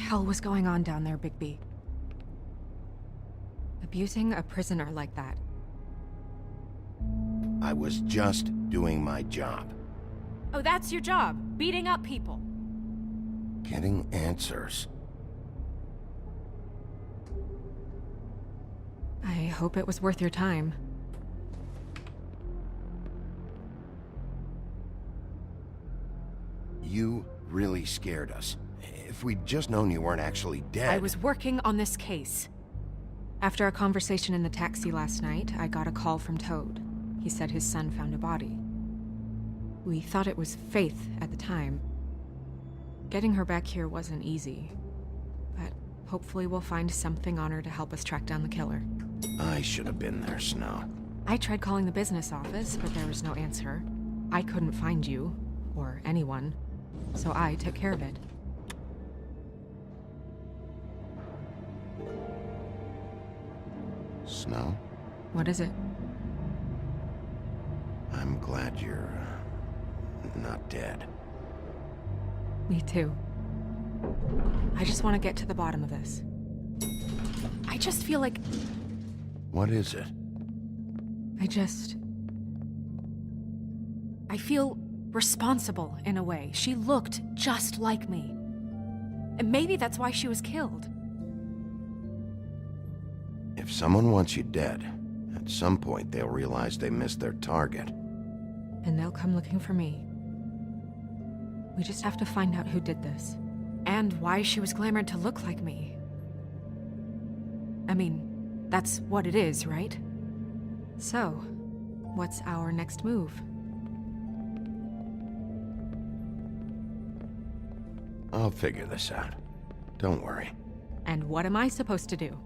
hell was going on down there, Bigby? Abusing a prisoner like that. I was just doing my job. Oh, that's your job, beating up people. Getting answers. I hope it was worth your time. You really scared us. If we'd just known you weren't actually dead... I was working on this case. After our conversation in the taxi last night, I got a call from Toad. He said his son found a body. We thought it was Faith at the time. Getting her back here wasn't easy, but hopefully we'll find something on her to help us track down the killer. I should have been there, Snow. I tried calling the business office, but there was no answer. I couldn't find you, or anyone, so I took care of it. Snow? What is it? I'm glad you're... not dead. Me too. I just want to get to the bottom of this. I just feel like... What is it? I feel responsible in a way. She looked just like me. And maybe that's why she was killed. If someone wants you dead, at some point they'll realize they missed their target. And they'll come looking for me. We just have to find out who did this. And why she was glamored to look like me. I mean, that's what it is, right? So, what's our next move? I'll figure this out. Don't worry. And what am I supposed to do?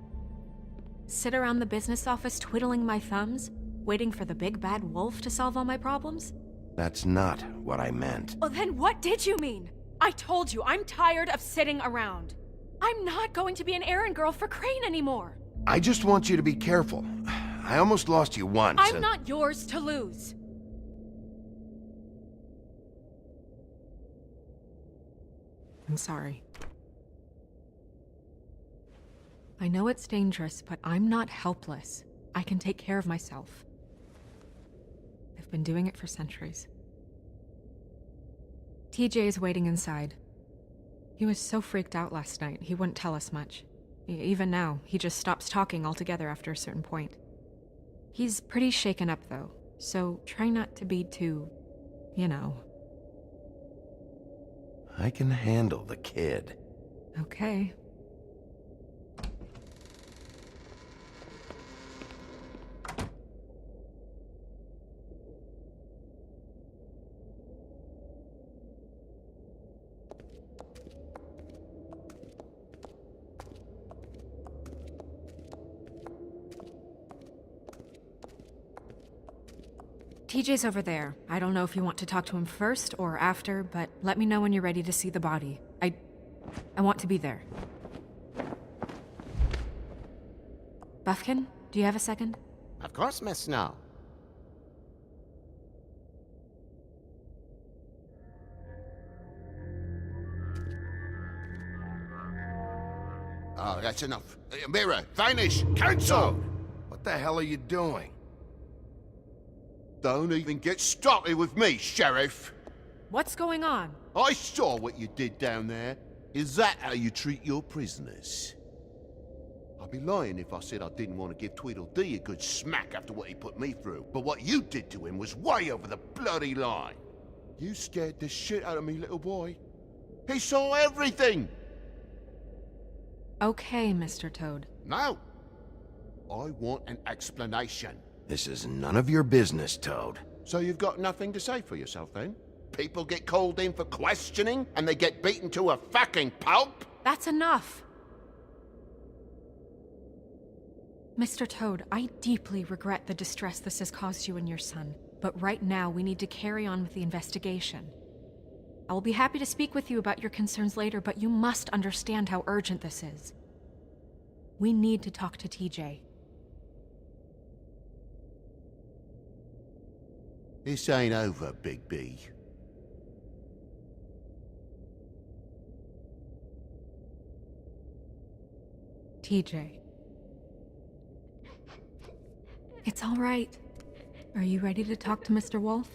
Sit around the business office twiddling my thumbs, waiting for the big bad wolf to solve all my problems? That's not what I meant. Well, then what did you mean? I told you, I'm tired of sitting around. I'm not going to be an errand girl for Crane anymore. I just want you to be careful. I almost lost you once. I'm not yours to lose. I'm sorry. I know it's dangerous, but I'm not helpless. I can take care of myself. I've been doing it for centuries. TJ is waiting inside. He was so freaked out last night, he wouldn't tell us much. Even now, he just stops talking altogether after a certain point. He's pretty shaken up, though, so try not to be too, you know. I can handle the kid. Okay. TJ's over there. I don't know if you want to talk to him first or after, but let me know when you're ready to see the body. I want to be there. Buffkin, do you have a second? Of course, Miss Snow. Oh, that's enough. Mirror, vanish, cancel! What the hell are you doing? Don't even get started with me, Sheriff. What's going on? I saw what you did down there. Is that how you treat your prisoners? I'd be lying if I said I didn't want to give Tweedledee a good smack after what he put me through. But what you did to him was way over the bloody line. You scared the shit out of me, little boy. He saw everything! Okay, Mr. Toad. No. I want an explanation. This is none of your business, Toad. So you've got nothing to say for yourself, then? People get called in for questioning, and they get beaten to a fucking pulp? That's enough! Mr. Toad, I deeply regret the distress this has caused you and your son, but right now we need to carry on with the investigation. I will be happy to speak with you about your concerns later, but you must understand how urgent this is. We need to talk to TJ. This ain't over, Big B. TJ. It's all right. Are you ready to talk to Mr. Wolf?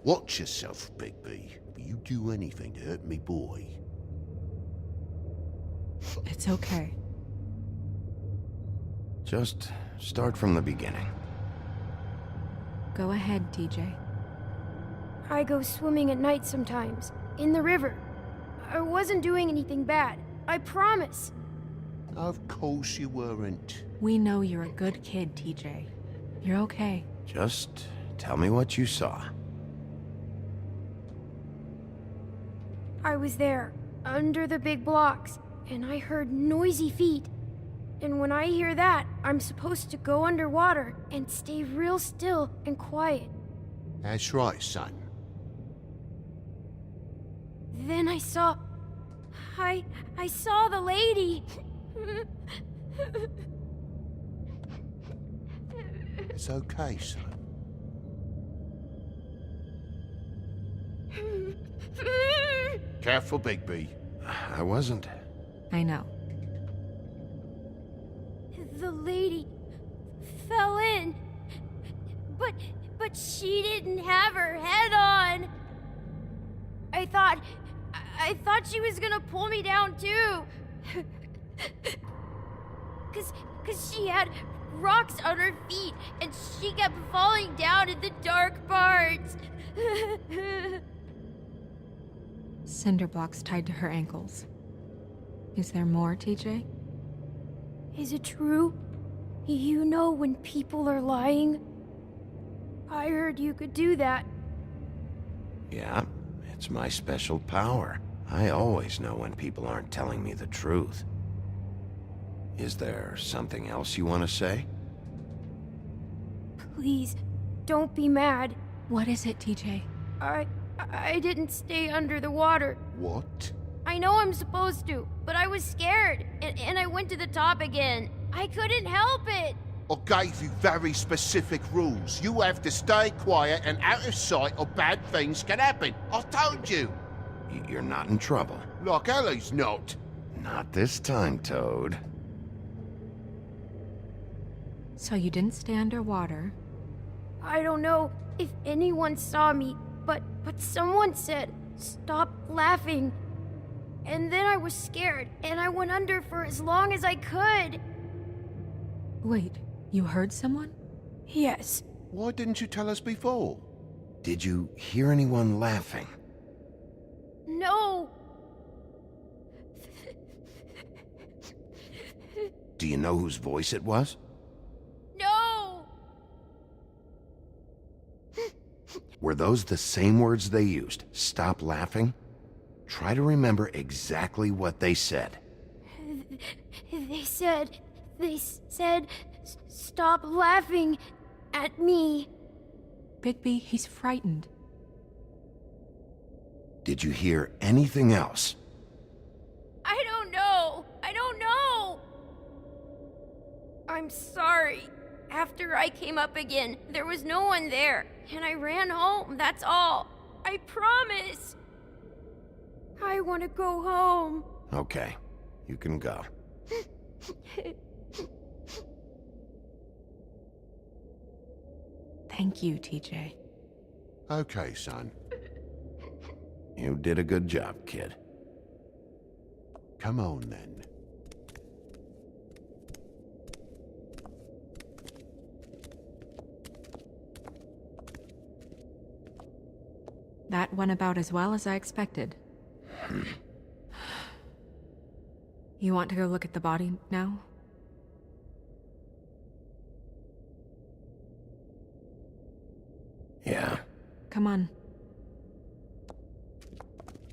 Watch yourself, Bigby. If you do anything to hurt me boy. It's okay. Just start from the beginning. Go ahead, TJ. I go swimming at night sometimes, in the river. I wasn't doing anything bad, I promise. Of course you weren't. We know you're a good kid, TJ. You're okay. Just tell me what you saw. I was there, under the big blocks, and I heard noisy feet. And when I hear that, I'm supposed to go underwater and stay real still and quiet. That's right, son. Then I saw... I saw the lady. It's okay, son. Careful, Bigby. I wasn't. I know. The lady fell in. But she didn't have her head on. I thought she was gonna pull me down too. Cause she had rocks on her feet and she kept falling down in the dark parts. Cinder blocks tied to her ankles. Is there more, TJ? Is it true? You know when people are lying? I heard you could do that. Yeah, it's my special power. I always know when people aren't telling me the truth. Is there something else you want to say? Please, don't be mad. What is it, TJ? I didn't stay under the water. What? I know I'm supposed to, but I was scared, and I went to the top again. I couldn't help it. I gave you very specific rules. You have to stay quiet and out of sight or bad things can happen. I told you. You're not in trouble. Like Ellie's not. Not this time, Toad. So you didn't stay underwater. I don't know if anyone saw me, but someone said, "Stop laughing." And then I was scared, and I went under for as long as I could. Wait, you heard someone? Yes. Why didn't you tell us before? Did you hear anyone laughing? No. Do you know whose voice it was? No. Were those the same words they used? Stop laughing? Try to remember exactly what they said. They said, "Stop laughing at me." Bigby, he's frightened. Did you hear anything else? I don't know. I'm sorry. After I came up again, there was no one there, and I ran home, that's all. I promise. I want to go home. Okay, you can go. Thank you, TJ. Okay, son. You did a good job, kid. Come on, then. That went about as well as I expected. You want to go look at the body now? Yeah. Come on.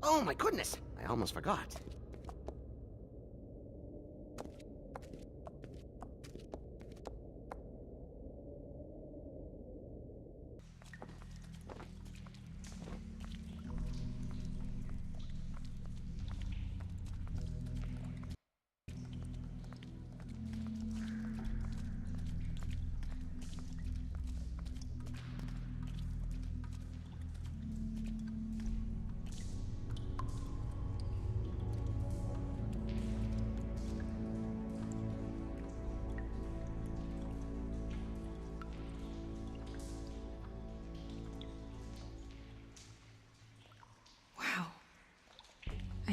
Oh my goodness, I almost forgot.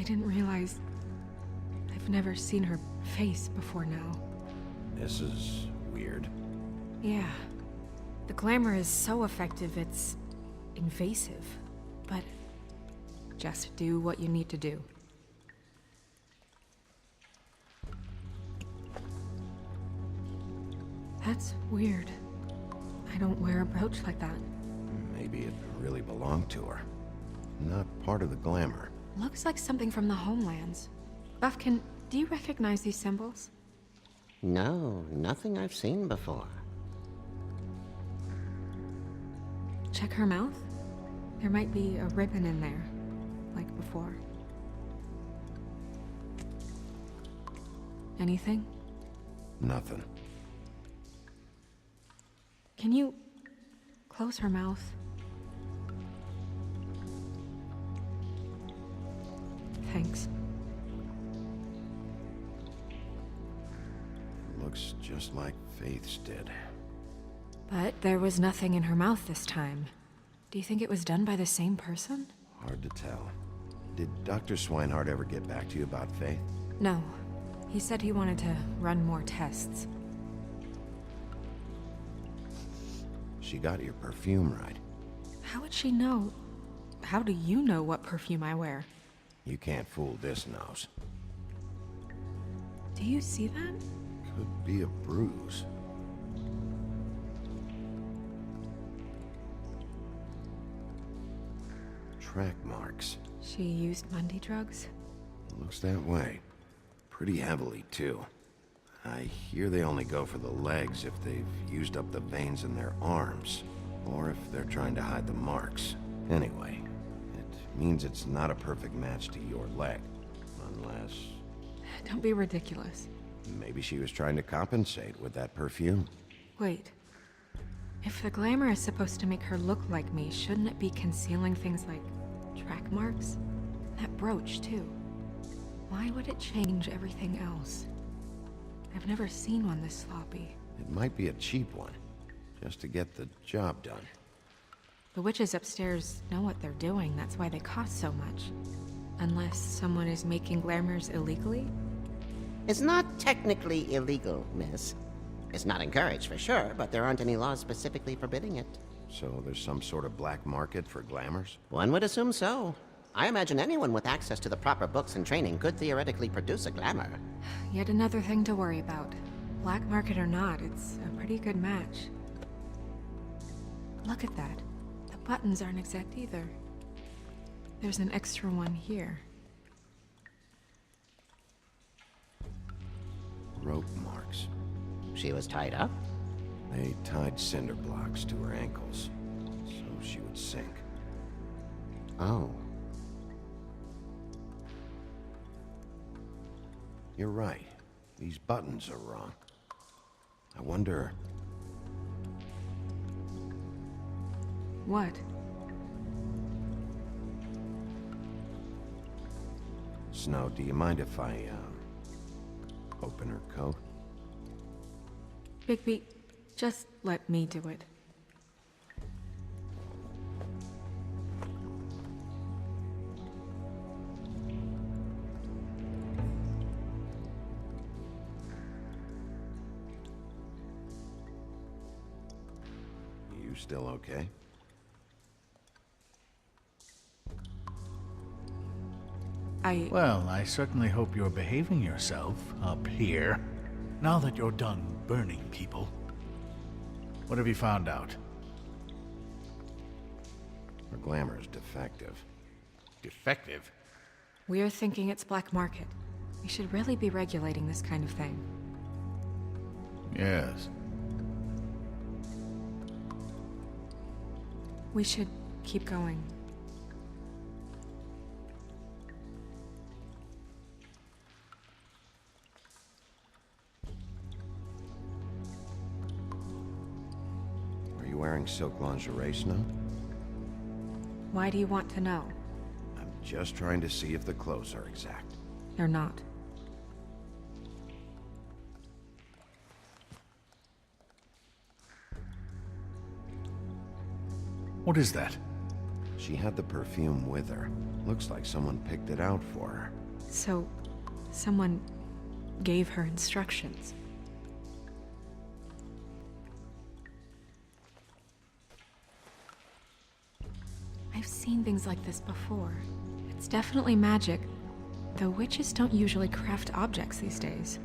didn't realize... I've never seen her face before now. This is weird. Yeah. The glamour is so effective, it's invasive. But just do what you need to do. That's weird. I don't wear a brooch like that. Maybe it really belonged to her. Not part of the glamour. Looks like something from the homelands. Buffkin, do you recognize these symbols? No, nothing I've seen before. Check her mouth. There might be a ribbon in there, like before. Anything? Nothing. Can you close her mouth? Thanks. Looks just like Faith's did. But there was nothing in her mouth this time. Do you think it was done by the same person? Hard to tell. Did Dr. Swinehart ever get back to you about Faith? No. He said he wanted to run more tests. She got your perfume right. How would she know? How do you know what perfume I wear? You can't fool this nose. Do you see that? Could be a bruise. Track marks. She used Mundy drugs? Looks that way. Pretty heavily, too. I hear they only go for the legs if they've used up the veins in their arms, or if they're trying to hide the marks. Anyway, it means it's not a perfect match to your leg, unless... Don't be ridiculous. Maybe she was trying to compensate with that perfume. Wait. If the glamour is supposed to make her look like me, shouldn't it be concealing things like track marks? That brooch, too. Why would it change everything else? I've never seen one this sloppy. It might be a cheap one, just to get the job done. The witches upstairs know what they're doing, that's why they cost so much. Unless someone is making glamours illegally? It's not technically illegal, miss. It's not encouraged for sure, but there aren't any laws specifically forbidding it. So there's some sort of black market for glamours? One would assume so. I imagine anyone with access to the proper books and training could theoretically produce a glamour. Yet another thing to worry about. Black market or not, it's a pretty good match. Look at that. The buttons aren't exact either. There's an extra one here. Rope marks. She was tied up? They tied cinder blocks to her ankles, so she would sink. Oh. You're right. These buttons are wrong. I wonder... What? Snow, do you mind if I, open her coat? Bigby, just let me do it. You still okay? Well, I certainly hope you're behaving yourself up here, now that you're done burning people. What have you found out? Her glamour is defective. Defective? We're thinking it's black market. We should really be regulating this kind of thing. Yes. We should keep going. Are you wearing silk lingerie, Snow? Why do you want to know? I'm just trying to see if the clothes are exact. They're not. What is that? She had the perfume with her. Looks like someone picked it out for her. So, someone gave her instructions. I've seen things like this before. It's definitely magic, though witches don't usually craft objects these days.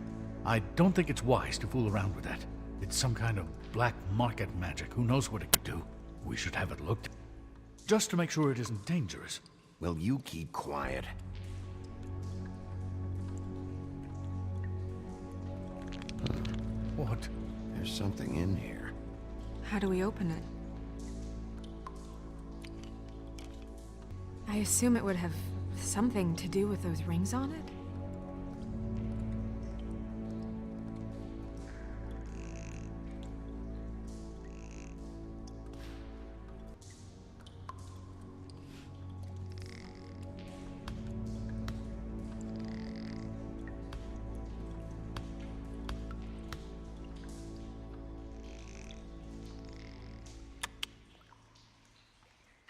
I don't think it's wise to fool around with that. It's some kind of black market magic. Who knows what it could do? We should have it looked. Just to make sure it isn't dangerous. Will you keep quiet? What? There's something in here. How do we open it? I assume it would have something to do with those rings on it?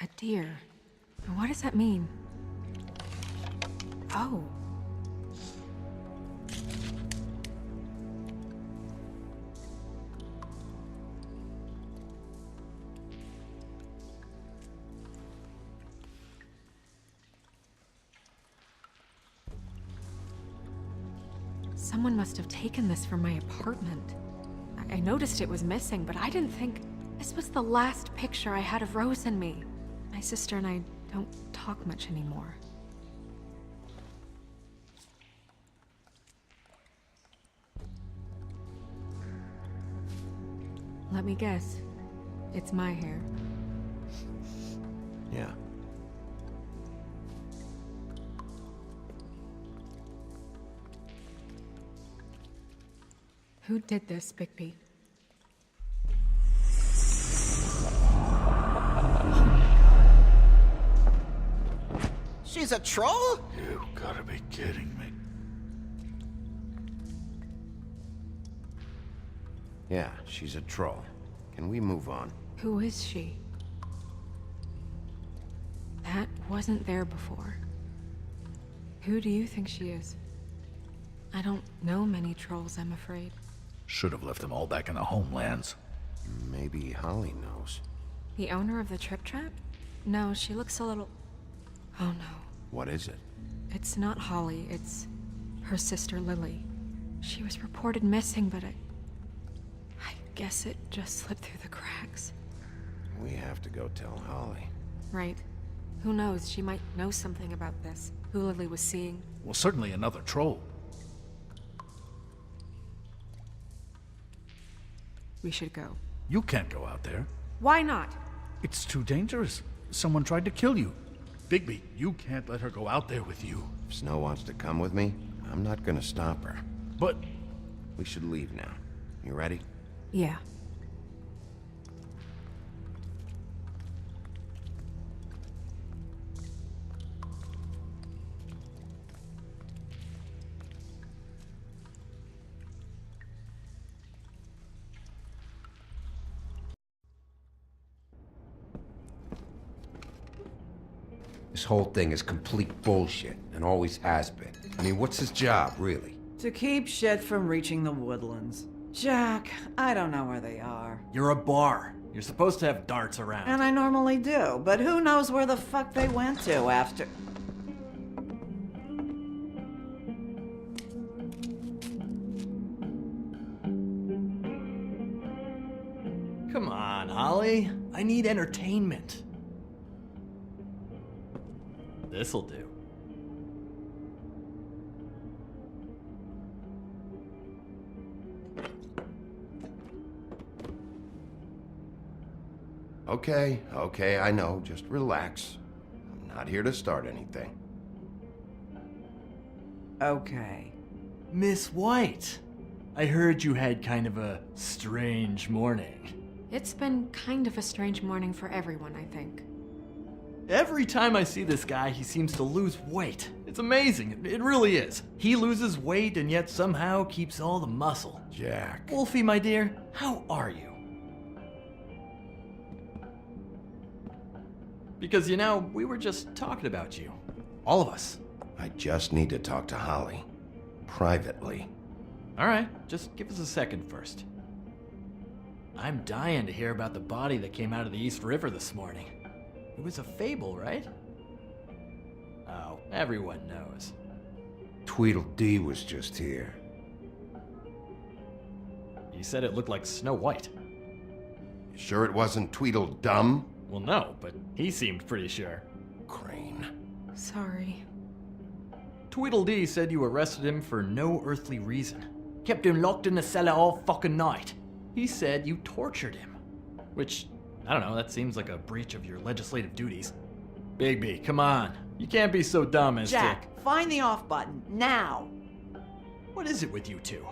A deer. What does that mean? Oh. Someone must have taken this from my apartment. I noticed it was missing, but I didn't think this was the last picture I had of Rose and me. My sister and I don't talk much anymore. Let me guess. It's my hair. Yeah. Who did this, Bigby? She's a troll? You gotta be kidding me. Yeah, she's a troll. Can we move on? Who is she? That wasn't there before. Who do you think she is? I don't know many trolls, I'm afraid. Should have left them all back in the homelands. Maybe Holly knows. The owner of the Trip Trap? No, she looks a little... Oh no. What is it? It's not Holly, it's her sister Lily. She was reported missing, but I guess it just slipped through the cracks. We have to go tell Holly. Right. Who knows, she might know something about this. Who Lily was seeing. Well, certainly another troll. We should go. You can't go out there. Why not? It's too dangerous. Someone tried to kill you. Bigby, you can't let her go out there with you. If Snow wants to come with me, I'm not gonna stop her. But... We should leave now. You ready? Yeah. This whole thing is complete bullshit, and always has been. I mean, what's his job, really? To keep shit from reaching the woodlands. Jack, I don't know where they are. You're a bar. You're supposed to have darts around. And I normally do, but who knows where the fuck they went to after... Come on, Holly. I need entertainment. This'll do. Okay, I know. Just relax. I'm not here to start anything. Okay. Miss White, I heard you had kind of a strange morning. It's been kind of a strange morning for everyone, I think. Every time I see this guy, he seems to lose weight. It's amazing. It really is. He loses weight and yet somehow keeps all the muscle. Jack. Wolfie, my dear, how are you? Because, we were just talking about you. All of us. I just need to talk to Holly. Privately. Alright, just give us a second first. I'm dying to hear about the body that came out of the East River this morning. It was a fable, right? Oh, everyone knows. Tweedledee was just here. You said it looked like Snow White. You sure it wasn't Tweedledum? Well, no, but he seemed pretty sure. Crane. Sorry. Tweedledee said you arrested him for no earthly reason. Kept him locked in the cellar all fucking night. He said you tortured him. Which, I don't know, that seems like a breach of your legislative duties. Bigby, come on. You can't be so dumb as Jack, find the off button, now! What is it with you two?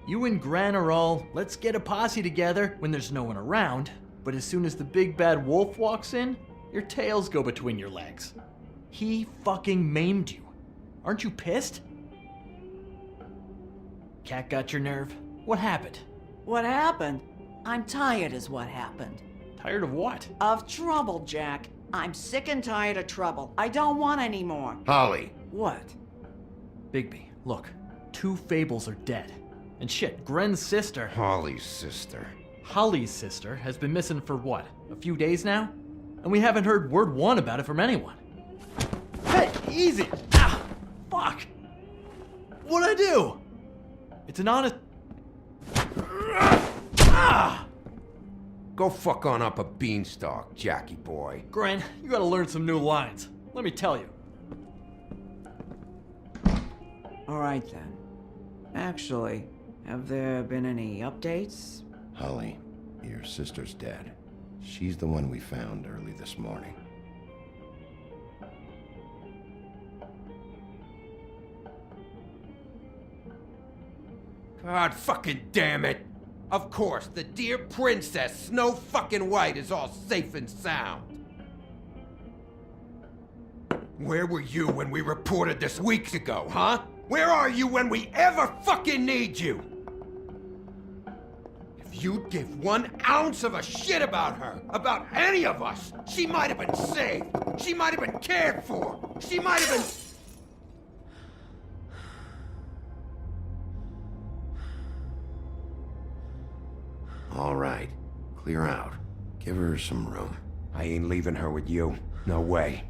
You and Gran are all, let's get a posse together when there's no one around, but as soon as the big bad wolf walks in, your tails go between your legs. He fucking maimed you. Aren't you pissed? Cat got your nerve? What happened? What happened? I'm tired is what happened. Tired of what? Of trouble, Jack. I'm sick and tired of trouble. I don't want any more. Holly. What? Bigby, look. 2 fables are dead. And shit, Gren's sister... Holly's sister. Holly's sister has been missing for what? A few days now? And we haven't heard word one about it from anyone. Hey, easy! Ah, fuck! What'd I do? It's an honest... Ah! Go fuck on up a beanstalk, Jackie boy. Gren, you gotta learn some new lines. Let me tell you. All right then. Actually, have there been any updates? Holly, your sister's dead. She's the one we found early this morning. God fucking damn it! Of course, the dear princess, Snow fucking White, is all safe and sound. Where were you when we reported this weeks ago, huh? Where are you when we ever fucking need you? If you'd give 1 ounce of a shit about her, about any of us, she might have been saved. She might have been cared for. She might have been... All right. Clear out. Give her some room. I ain't leaving her with you. No way.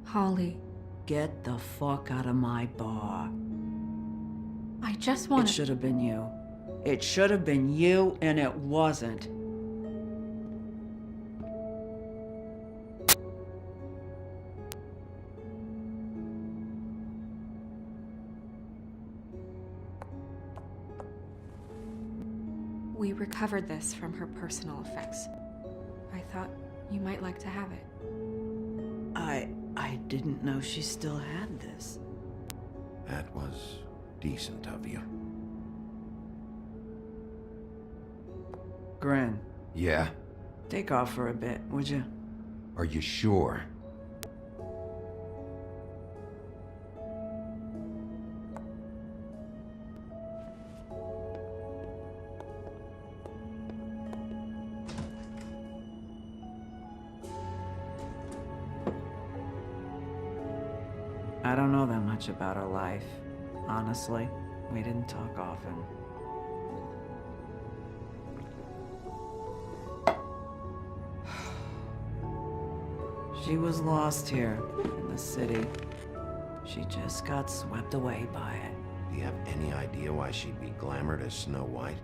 Holly, Get the fuck out of my bar. I just It want to... should have been you. It should have been you, and it wasn't. We recovered this from her personal effects. I thought you might like to have it. I didn't know she still had this. That was decent of you. Gren, Yeah? take off for a bit, would you? Are you sure? I don't know that much about her life. Honestly, we didn't talk often. She was lost here in the city. She just got swept away by it. Do you have any idea why she'd be glamored as Snow White?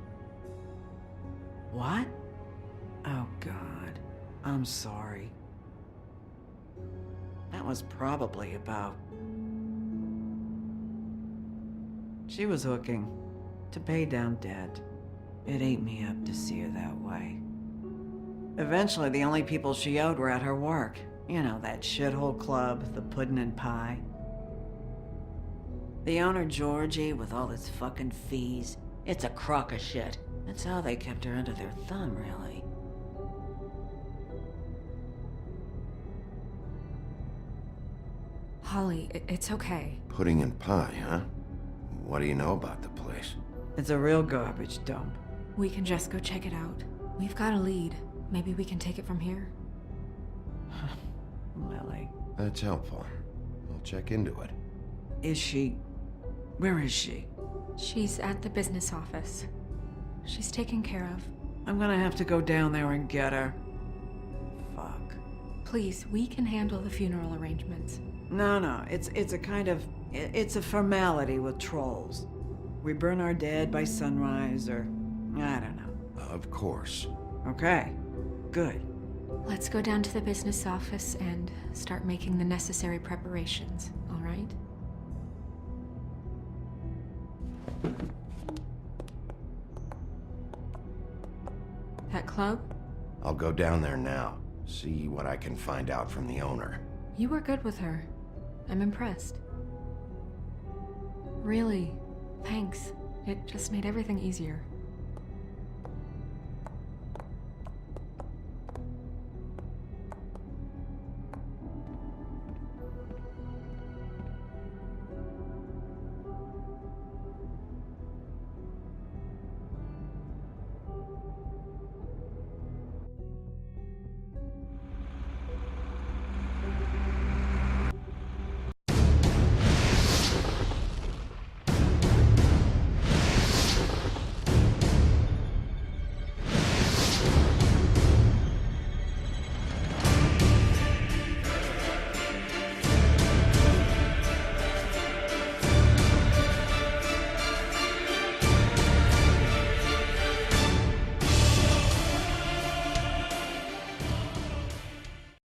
What? Oh, God. I'm sorry. That was probably about... She was hooking to pay down debt. It ate me up to see her that way. Eventually, the only people she owed were at her work. You know, that shithole club, the Puddin' and Pie. The owner, Georgie, with all his fucking fees, It's a crock of shit. That's how they kept her under their thumb, really. Holly, it's okay. Pudding and pie, huh? What do you know about the place? It's a real garbage dump. We can just go check it out. We've got a lead. Maybe we can take it from here. Lily. That's helpful. I'll check into it. Is she... Where is she? She's at the business office. She's taken care of. I'm gonna have to go down there and get her. Fuck. Please, we can handle the funeral arrangements. No, it's a kind of... It's a formality with trolls. We burn our dead by sunrise, or... I don't know. Of course. Okay. Good. Let's go down to the business office and start making the necessary preparations, all right? That club? I'll go down there now. See what I can find out from the owner. You were good with her. I'm impressed. Really, thanks. It just made everything easier.